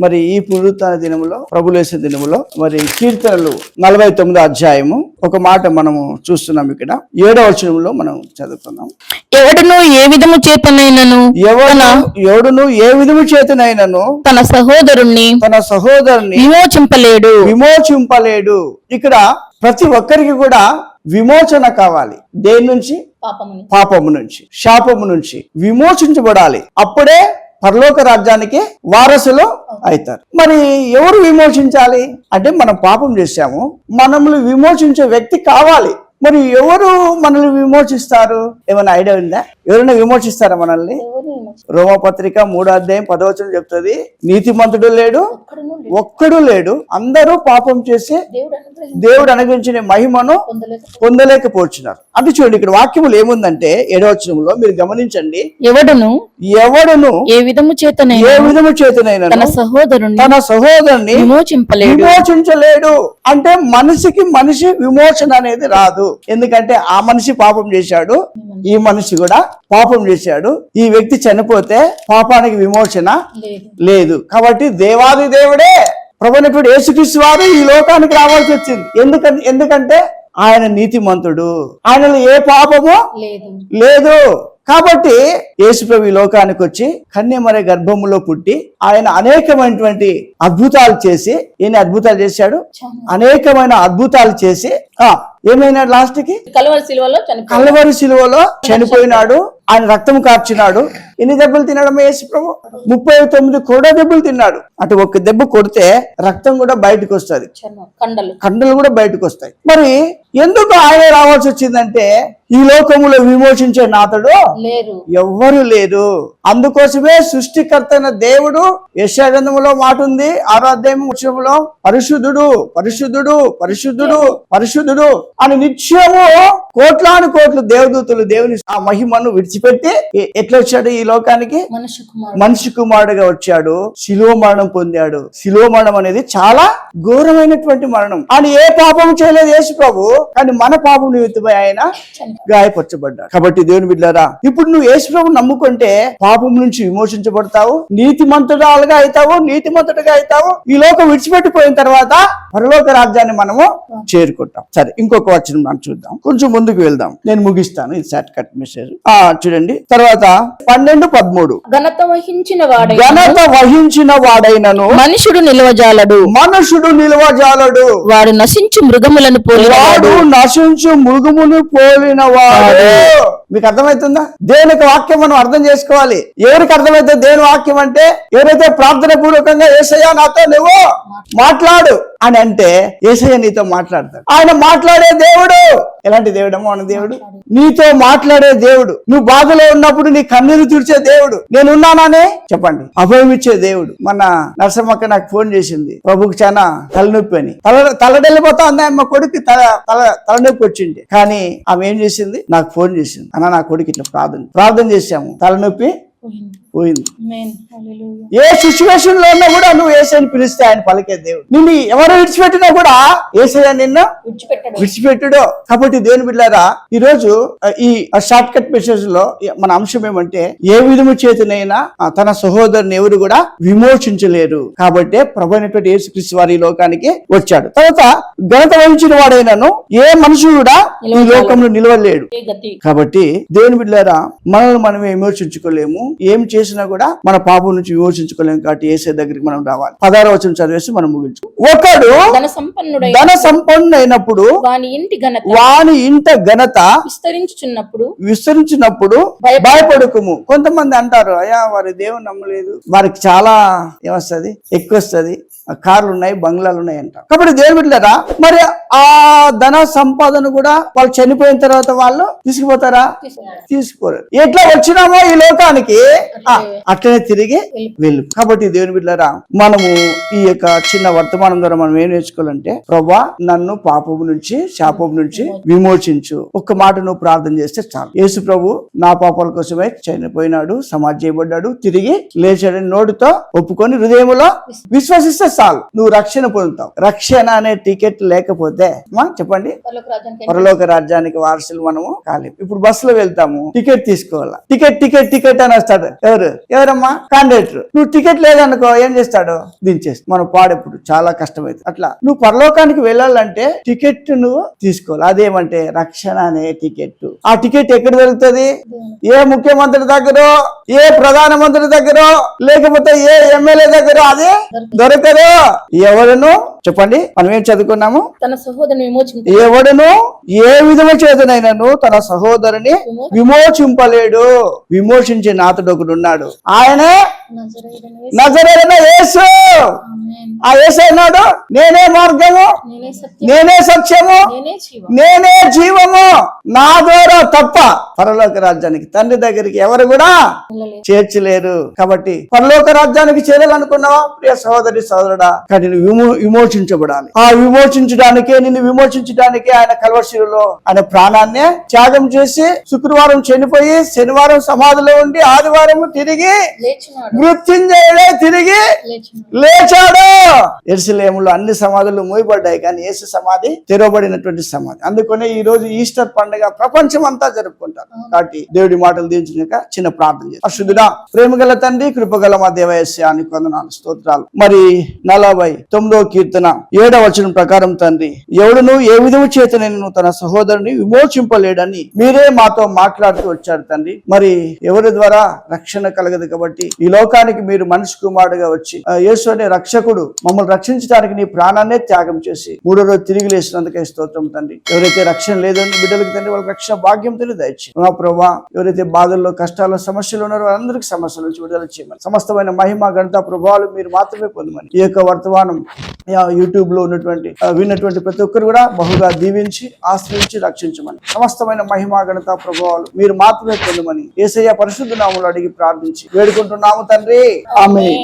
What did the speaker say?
మరి ఈ పునరుత్థాన దినములో ప్రభులేసే దినములో మరి కీర్తనలు 49 అధ్యాయము ఒక మాట మనము చూస్తున్నాం. ఇక్కడ 7వ వచనంలో మనం చదువుతున్నాం. ఎవడును ఏ విధము చేతనైనను తన సహోదరుణ్ణి విమోచింపలేడు. ఇక్కడ ప్రతి ఒక్కరికి కూడా విమోచన కావాలి. దేని నుంచి? పాపము నుంచి, శాపము నుంచి విమోచించబడాలి. అప్పుడే పరలోక రాజ్యానికి వారసులు అవుతారు. మరి ఎవరు విమోచించాలి అంటే, మనం పాపం చేశాము, మనల్ని విమోచించే వ్యక్తి కావాలి. మరి ఎవరు మనల్ని విమోచిస్తారు? ఏమైనా ఐడియా ఉందా? ఎవరైనా విమోచిస్తారా మనల్ని? రోమపత్రిక 3వ అధ్యాయం 10వ వచనం చెప్తుంది, నీతిమంతుడు లేడు, ఒక్కడు లేడు, అందరూ పాపం చేసి దేవుడు అనుగ్రహించిన మహిమను పొందలేకపోతున్నారు. అంటే చూడండి, ఇక్కడ వాక్యములు ఏముందంటే 7వ వచనంలో మీరు గమనించండి. ఎవడును ఏ విధము చేతనైనా తన సహోదరుని విమోచించలేడు. అంటే మనిషికి మనిషి విమోచన అనేది రాదు. ఎందుకంటే ఆ మనిషి పాపం చేశాడు, ఈ మనిషి కూడా పాపం చేశాడు. ఈ వ్యక్తి చనిపోతే పాపానికి విమోచన లేదు. కాబట్టి దేవాది దేవుడే ప్రభువైనటువంటి యేసుక్రీస్తు వారు ఈ లోకానికి రావాల్సి వచ్చింది. ఎందుకంటే ఆయన నీతిమంతుడు, ఆయనలో ఏ పాపము లేదు. కాబట్టి యేసుప్రభు ఈ లోకానికి వచ్చి కన్యమరి గర్భములో పుట్టి ఆయన అనేకమైనటువంటి అద్భుతాలు చేసి, ఎన్ని అద్భుతాలు చేశాడు? అనేకమైన అద్భుతాలు చేసి ఏమైనా లాస్ట్ కి కల్వరి సిలువలో చనిపోయినాడు. ఆయన రక్తం కార్చినాడు. ఎన్ని దెబ్బలు తిన్నాడమ్మా యేసుప్రభు? 39 కూడా దెబ్బలు తిన్నాడు. అటు ఒక దెబ్బ కొడితే రక్తం కూడా బయటకు వస్తుంది, కండలు కూడా బయటకు వస్తాయి. మరి ఎందుకు ఆయన రావాల్సి వచ్చిందంటే, ఈ లోకములో విమోచించే నాథుడు ఎవ్వరు లేరు. అందుకోసమే సృష్టికర్త అయిన దేవుడు యెషయా గ్రంథములో మాట ఉంది, 6వ అధ్యాయం వచనంలో, పరిశుద్ధుడు పరిశుద్ధుడు పరిశుద్ధుడు పరిశుద్ధుడు అని నిత్యము కోట్లాను కోట్లు దేవదూతలు దేవుని ఆ మహిమను విడిచిపెట్టి ఎట్లా వచ్చాడు ఈ లోకానికి? మనిషి కుమారుడుగా వచ్చాడు, శిలువ మరణం పొందాడు. శిలువ మరణం అనేది చాలా ఘోరమైనటువంటి మరణం. ఆయన ఏ పాపం చేయలేదు యేసు ప్రభు, కానీ మన పాపం నిమిత్తమై ఆయన గాయపరచబడ్డాడు. కాబట్టి దేవుని బిడ్డలారా, ఇప్పుడు నువ్వు యేసు ప్రభు నమ్ముకుంటే పాపం నుంచి విమోచించబడతావు, నీతిమంతుడుగా అవుతావు. ఈ లోకం విడిచిపెట్టిపోయిన తర్వాత పరలోక రాజ్యాన్ని మనము చేరుకుంటాం. సరే, ఇంకొక వచనం మనం చూద్దాం, కొంచెం ముందుకు వెళ్దాం, నేను ముగిస్తాను. ఇది షార్ట్ కట్ మెసేజ్. చూడండి, తర్వాత 12:13 ఘనత వహించిన వాడైనను మనుషుడు నిలవజాలడు, వాడు నశించు మృగములను పోలినవాడు. మీకు అర్థమవుతుందా? దేవుని వాక్యం మనం అర్థం చేసుకోవాలి. ఎవరికి అర్థమైతే దేవుని వాక్యం అంటే, ఎవరైతే ప్రార్థన పూర్వకంగా యేసయ్యా నాతో నువ్వు మాట్లాడు అని అంటే యేసయ్య నీతో మాట్లాడతాడు. ఆయన మాట్లాడే దేవుడు. ఎలాంటి దేవుడమ్మో మన దేవుడు? నీతో మాట్లాడే దేవుడు. నువ్వు బాధలో ఉన్నప్పుడు నీ కన్నీరు తుడిచే దేవుడు. నేనున్నాననే చెప్పండి, అభయం ఇచ్చే దేవుడు. మన నరసమ్మక్క నాకు ఫోన్ చేసింది, ప్రభుకి చాలా తలనొప్పి అని. తలడెళ్ళిపోతా ఉంది, మా కొడుకు తలనొప్పి వచ్చింది. కానీ ఆమె ఏం చేసింది? నాకు ఫోన్ చేసింది, అన్న నా కొడుకు ఇట్లా ప్రార్థన చేశాము, తలనొప్పి పోయింది. ఏ సిచ్యువేషన్ లో ఉన్నా కూడా నువ్వు యేసయ్యని పిలిస్తే ఆయన పలికే దేవుడు. నిన్ను ఎవరు విడిచిపెట్టినా కూడా యేసయ్య నిన్ను విడిచిపెట్టడు. కాబట్టి దేవుని బిడ్డలారా, ఈ రోజు ఈ షార్ట్ కట్ మెసేజ్ లో మన అంశం ఏమంటే, ఏ విధము చేతనైనా తన సహోదరుని ఎవరు కూడా విమోచించలేరు. కాబట్టి ప్రభువైనటువంటి యేసుక్రీస్తు వారి ఈ లోకానికి వచ్చాడు. తర్వాత ఘనత వహించిన వాడైనను ఏ మనుషుడు కూడా ఈ లోకంలో నిలవలేడు. కాబట్టి దేవుని బిడ్డలారా, మనల్ని మనమే విమోచించుకోలేము. ఏం చేసినా కూడా మన పాపం నుంచి విమోచించుకోలేము. కాబట్టి యేసయ్య దగ్గరికి మనం రావాలి. 16వ వచనం చదివేసి మనం ముగించు. ఒకడు ధన సంపన్నుడైనప్పుడు వాని ఇంట ఘనత విస్తరించినప్పుడు భయపడుకుము. కొంతమంది అంటారు, అయ్యా వారి దేవుని నమ్మలేదు, వారికి చాలా ఏమొస్తుంది, ఎక్కువ వస్తుంది, కార్లు ఉన్నాయి, బంగ్లాలు ఉన్నాయి అంటారు. కాబట్టి దేవుని బిడ్డలారా, మరి ఆ ధన సంపాదన కూడా వాళ్ళు చనిపోయిన తర్వాత వాళ్ళు తీసుకుపోతారా? తీసుకుపోరు. ఎట్లా వచ్చినామో ఈ లోకానికి అట్లనే తిరిగి వెళ్ళు. కాబట్టి దేవుని బిడ్డలారా, మనము ఈ యొక్క చిన్న వర్తమానం ద్వారా మనం ఏం నేర్చుకోవాలంటే, ప్రభువా నన్ను పాపము నుంచి శాపము నుంచి విమోచించు. ఒక్క మాట నువ్వు ప్రార్థన చేస్తే చాలు. యేసు ప్రభు నా పాపాల కోసమే చనిపోయినాడు, సమాధి చేయబడ్డాడు, తిరిగి లేచాడని నోటితో ఒప్పుకొని హృదయంలో విశ్వసిస్తే చాలు, నువ్వు రక్షణ పొందుతావు. రక్షణ అనే టికెట్ లేకపోతే చెప్పండి, పరలోక రాజ్యానికి వారసులు మనము కాలేము. ఇప్పుడు బస్సులో వెళ్తాము, టికెట్ తీసుకోవాలా, టికెట్ టికెట్ టికెట్ అని వస్తాడు. ఎవరమ్మా? కండక్టర్. నువ్వు టికెట్ లేదనుకో ఏం చేస్తాడు? దించేస్తాడు. మన పాడెప్పుడు చాలా కష్టమైంది. అట్లా నువ్వు పరలోకానికి వెళ్ళాలంటే టికెట్ నువ్వు తీసుకోవాలి. అదేమంటే రక్షణ అనే టికెట్. ఆ టికెట్ ఎక్కడ దొరుకుతుంది? ఏ ముఖ్యమంత్రి దగ్గర, ఏ ప్రధానమంత్రి దగ్గర, లేకపోతే ఏ ఎమ్మెల్యే దగ్గర అది దొరకదు. ఎవడును చెప్పండి, మనం ఏం చదువుకున్నాము? తన సహోదరుని ఎవడును ఏ విధము చేతనైనను తన సహోదరుని విమోచింపలేడు. విమోచించే నాతుడు ఒకడు ఉన్నాడు, ఆయనే నజరేయుడైన యేసు. ఆ యేసు అన్నాడు, నేనే మార్గము, నేనే సత్యము, నేనే జీవము, నా ద్వారా తప్ప పరలోక రాజ్యానికి తండ్రి దగ్గరికి ఎవరు కూడా చేర్చలేరు. కాబట్టి పరలోక రాజ్యానికి చేరాలనుకున్నావా ప్రియ సహోదరి సహోదరుడా? కానీ నువ్వు విమోచించబడాలి. ఆ విమోచించడానికే, నిన్ను విమోచించడానికే ఆయన కల్వరిశిలువలో ఆయన ప్రాణాన్ని త్యాగం చేసి శుక్రవారం చనిపోయి శనివారం సమాధిలో ఉండి ఆదివారం తిరిగి మృత్యుంజయుడై తిరిగి లేచాడు. యెరూషలేములో అన్ని సమాధులు మూయబడ్డాయి, కానీ యేసు సమాధి తెరవబడినటువంటి సమాధి. అందుకనే ఈ రోజు ఈస్టర్ పండుగ ప్రపంచం అంతా జరుపుకుంటారు. కాబట్టి దేవుడి మాటలు దించుక చిన్న ప్రార్థన చేస్తాం. అశుద్ధుడా, ప్రేమగల తండ్రి, కృపగల మా దేవయస్యానికి వందనాలు, స్తోత్రాలు. మరి 49వ కీర్తన 7వ వచనం ప్రకారం తండ్రి, ఎవడును ఏ విధము చేత నేను తన సహోదరుని విమోచింపలేడని మీరే మాతో మాట్లాడుతూ వచ్చారు తండ్రి. మరి ఎవరి ద్వారా రక్షణ కలగదు కాబట్టి ఈ లోకానికి మీరు మనిషి కుమారుడుగా వచ్చి యేసు అనే రక్షకుడు మమ్మల్ని రక్షించడానికి నీ ప్రాణాన్నే త్యాగం చేసి 3వ రోజు తిరిగి లేచినందుకే స్తోత్రం తండ్రి. ఎవరైతే రక్షణ లేదని బిడ్డలకి తండ్రి వాళ్ళకి రక్షణ భాగ్యం దయచేయండి మా ప్రభా. ఎవరైతే బాధల్లో కష్టాల్లో సమస్యలు ఉన్నారో అందరికి సమస్యల నుంచి విడుదల చేయమని, సమస్తమైన మహిమ ఘనత ప్రభావాలు మీరు మాత్రమే పొందమని ఈ యొక్క వర్తమానం యూట్యూబ్ లో ఉన్నటువంటి విన్నటువంటి ప్రతి ఒక్కరు కూడా బహుగా దీవించి ఆశ్రయించి రక్షించమని, సమస్తమైన మహిమ ఘనత ప్రభావాలు మీరు మాత్రమే పొందమని యేసయ్య పరిశుద్ధ నామములో అడిగి ప్రార్థించి వేడుకుంటున్నాము తండ్రి. ఆమేన్.